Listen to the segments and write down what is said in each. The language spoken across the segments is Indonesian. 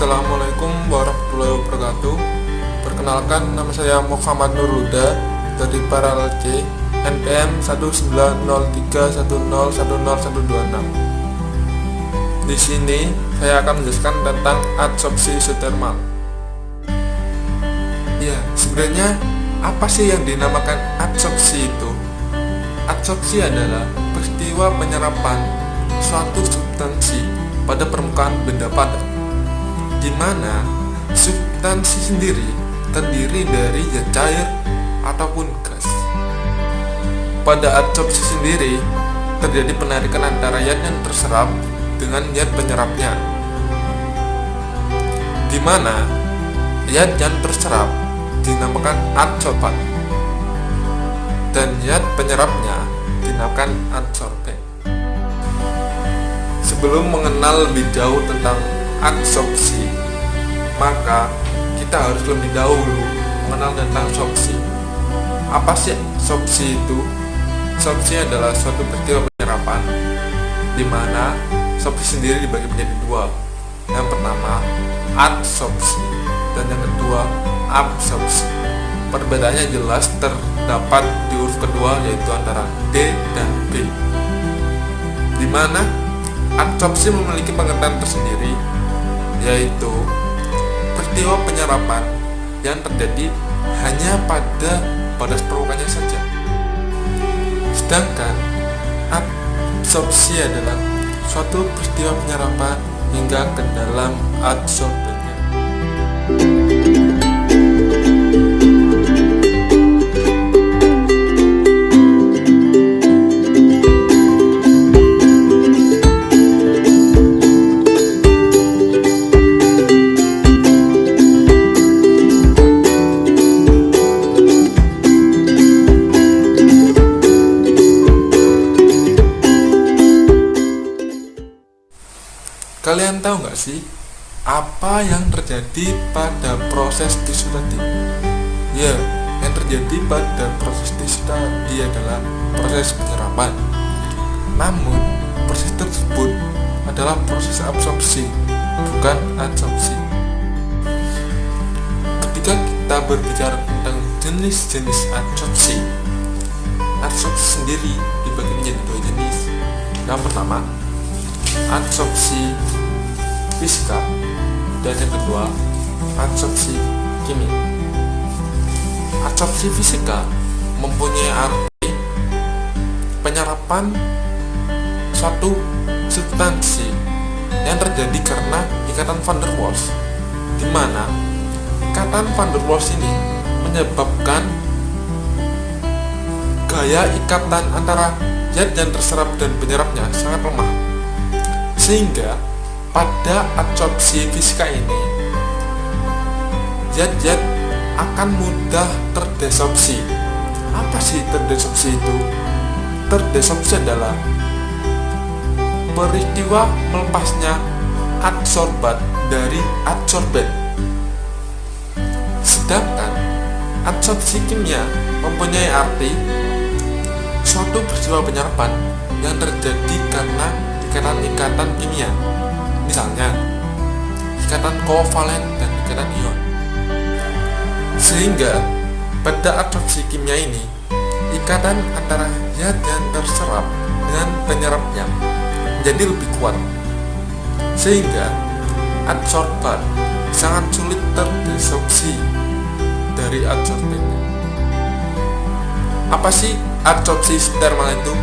Assalamualaikum warahmatullahi wabarakatuh. Perkenalkan, nama saya Muhammad Nur Huda dari Paralel-C, NPM 19031010126. Di sini saya akan menjelaskan tentang adsorpsi isotermal. Ya, sebenarnya apa sih yang dinamakan adsorpsi itu? Adsorpsi adalah peristiwa penyerapan suatu substansi pada permukaan benda padat, di mana substansi sendiri terdiri dari zat cair ataupun gas. Pada adsorpsi sendiri terjadi penarikan antara zat yang terserap dengan zat penyerapnya, di mana zat yang terserap dinamakan adsorban dan zat penyerapnya dinamakan adsorben. Sebelum mengenal lebih jauh tentang adsorpsi, maka kita harus lebih dahulu mengenal tentang sorpsi. Apa sih sorpsi itu? Sorpsi adalah suatu peristiwa penyerapan di mana sorpsi sendiri dibagi menjadi dua. Yang pertama adsorpsi dan yang kedua absorpsi. Perbedaannya jelas terdapat di huruf kedua, yaitu antara D dan B, di mana adsorpsi memiliki pengertian tersendiri, yaitu peristiwa penyerapan yang terjadi hanya pada batas permukaannya saja. Sedangkan absorpsi adalah suatu peristiwa penyerapan hingga ke dalam adsorbennya. Kalian tahu nggak sih apa yang terjadi pada proses tisu tadi? Ya, yang terjadi pada proses tisu tadi adalah proses penyerapan. Namun, proses tersebut adalah proses absorpsi, bukan adsorpsi. Ketika kita berbicara tentang jenis-jenis adsorpsi, adsorpsi sendiri dibagi menjadi dua jenis. Yang pertama, adsorpsi fisika, dan yang kedua adsorpsi kimia. Adsorpsi fisika mempunyai arti penyerapan suatu substansi yang terjadi karena ikatan van der Waals, di mana ikatan van der Waals ini menyebabkan gaya ikatan antara zat yang terserap dan penyerapnya sangat lemah, sehingga pada adsorpsi fisika ini zat-zat akan mudah terdesorpsi. Apa sih terdesorpsi itu? Terdesorpsi adalah peristiwa melepasnya adsorban dari adsorben. Sedangkan adsorpsi kimia mempunyai arti suatu peristiwa penyerapan yang terjadi karena ikatan-ikatan kimia, misalnya ikatan kovalen dan ikatan ion. Sehingga pada adsorpsi kimia ini, ikatan antara zat yang terserap dengan penyerapnya menjadi lebih kuat, sehingga adsorban sangat sulit terdesorpsi dari adsorbennya. Apa sih adsorpsi isotermal itu?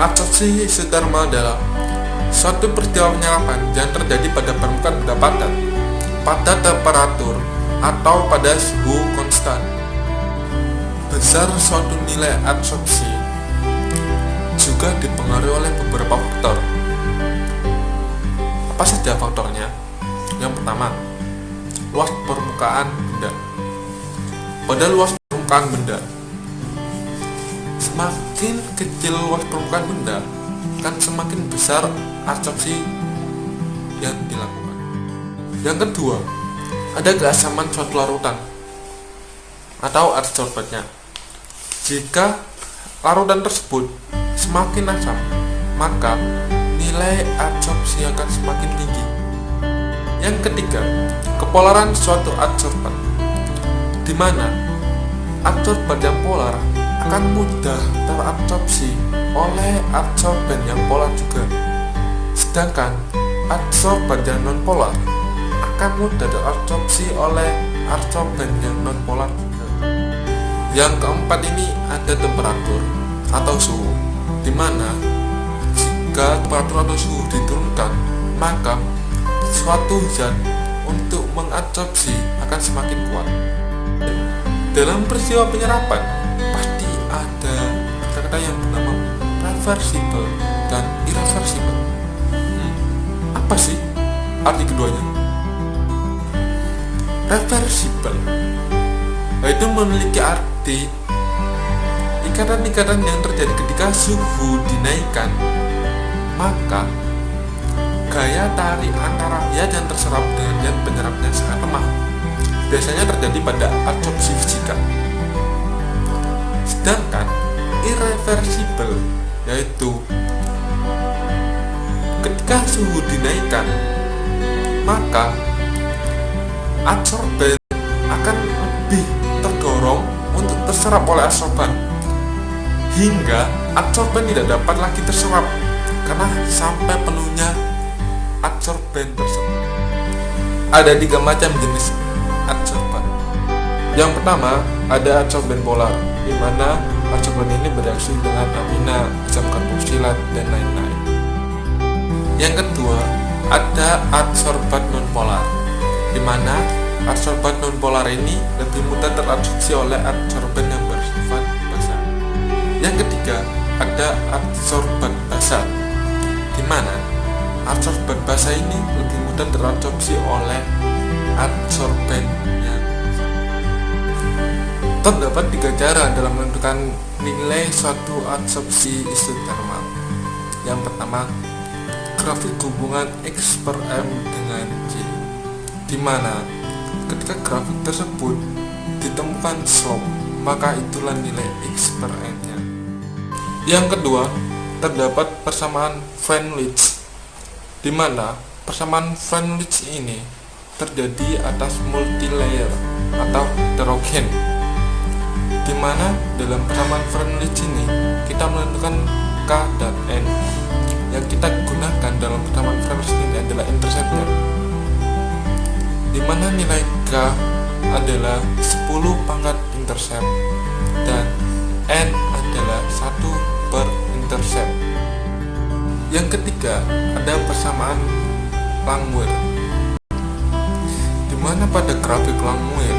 Adsorpsi isotermal adalah suatu peristiwa penyerapan yang terjadi pada permukaan benda padat pada temperatur atau pada suhu konstan. Besar suatu nilai adsorpsi juga dipengaruhi oleh beberapa faktor. Apa saja faktornya? Yang pertama, luas permukaan benda. Pada luas permukaan benda, semakin kecil luas permukaan benda, kan semakin besar adsorpsi yang dilakukan. Yang kedua, ada keasaman suatu larutan atau adsorbennya. Jika larutan tersebut semakin asam, maka nilai adsorpsi akan semakin tinggi. Yang ketiga, kepolaran suatu adsorban, di mana adsorban yang polar akan mudah terabsorpsi oleh adsorban yang polar juga. Sedangkan adsorban yang non-polar akan mudah terabsorpsi oleh adsorban yang non-polar juga. Yang keempat ini ada temperatur atau suhu, di mana jika temperatur atau suhu diturunkan, maka suatu zat untuk mengadsorpsi akan semakin kuat. Dalam peristiwa penyerapan pasti ada kata-kata yang bernama reversible dan irreversible. Apa sih arti keduanya? Reversible itu memiliki arti ikatan-ikatan yang terjadi ketika suhu dinaikkan, maka gaya tarik antara zat yang terserap dengan zat penyerapnya sangat lemah. Biasanya terjadi pada adsorpsi fisika. Sedangkan irreversible yaitu ketika suhu dinaikkan, maka adsorban akan lebih terdorong untuk terserap oleh adsorban, hingga adsorban tidak dapat lagi terserap karena sampai penuhnya adsorban tersebut. Ada 3 macam jenis adsorban. Yang pertama ada adsorban polar, di mana adsorban ini bereaksi dengan amina, asam karboksilat, dan lain-lain. Yang kedua ada adsorban non-polar, di mana adsorban non-polar ini lebih mudah terabsorpsi oleh adsorban yang bersifat basal. Yang ketiga ada adsorban basal, di mana adsorban basal ini lebih mudah terabsorpsi oleh adsorban yang terdapat 3 cara dalam menentukan nilai suatu adsorpsi isotermal. Yang pertama, grafik hubungan X per M dengan Y, di mana ketika grafik tersebut ditemukan slope, maka itulah nilai X per M-nya. Yang kedua, terdapat persamaan Van Lith, di mana persamaan Van Lith ini terjadi atas multilayer atau heterogen, di mana dalam persamaan Van Lith ini kita menentukan K dan N. Yang kita gunakan dalam persamaan Van Lith ini adalah interceptnya, di mana nilai K adalah 10 pangkat intercept dan N adalah 1 per intercept. Yang ketiga ada persamaan Langmuir, di mana pada grafik Langmuir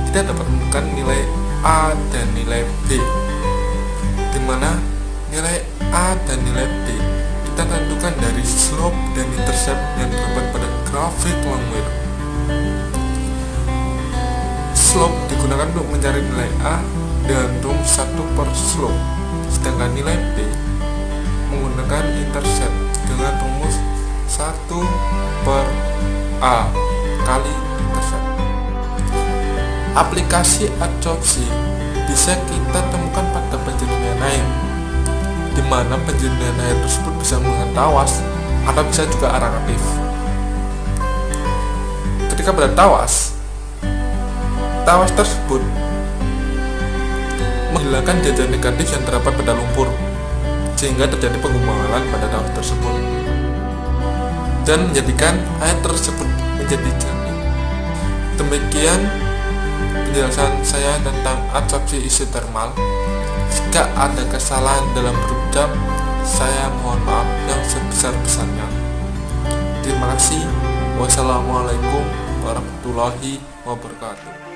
kita dapat menemukan nilai A dan nilai B, di mana nilai A dan nilai B kita tentukan dari slope dan intercept yang terdapat pada grafik Langmuir. Slope digunakan untuk mencari nilai A dengan rumus 1 per slope, sedangkan nilai B menggunakan intercept dengan rumus 1 per A kali intercept. Aplikasi adsorpsi bisa kita temukan pada penjernihan air, di mana penjernihan air tersebut bisa menggunakan tawas atau bisa juga arang aktif. Ketika pada tawas tersebut menghilangkan zat negatif yang terdapat pada lumpur, sehingga terjadi penggumpalan pada tawas tersebut dan menjadikan air tersebut menjadi jernih. Demikian penjelasan saya tentang adsorpsi isotermal. Jika ada kesalahan dalam berucap, saya mohon maaf yang sebesar-besarnya. Terima kasih. Wassalamualaikum warahmatullahi wabarakatuh.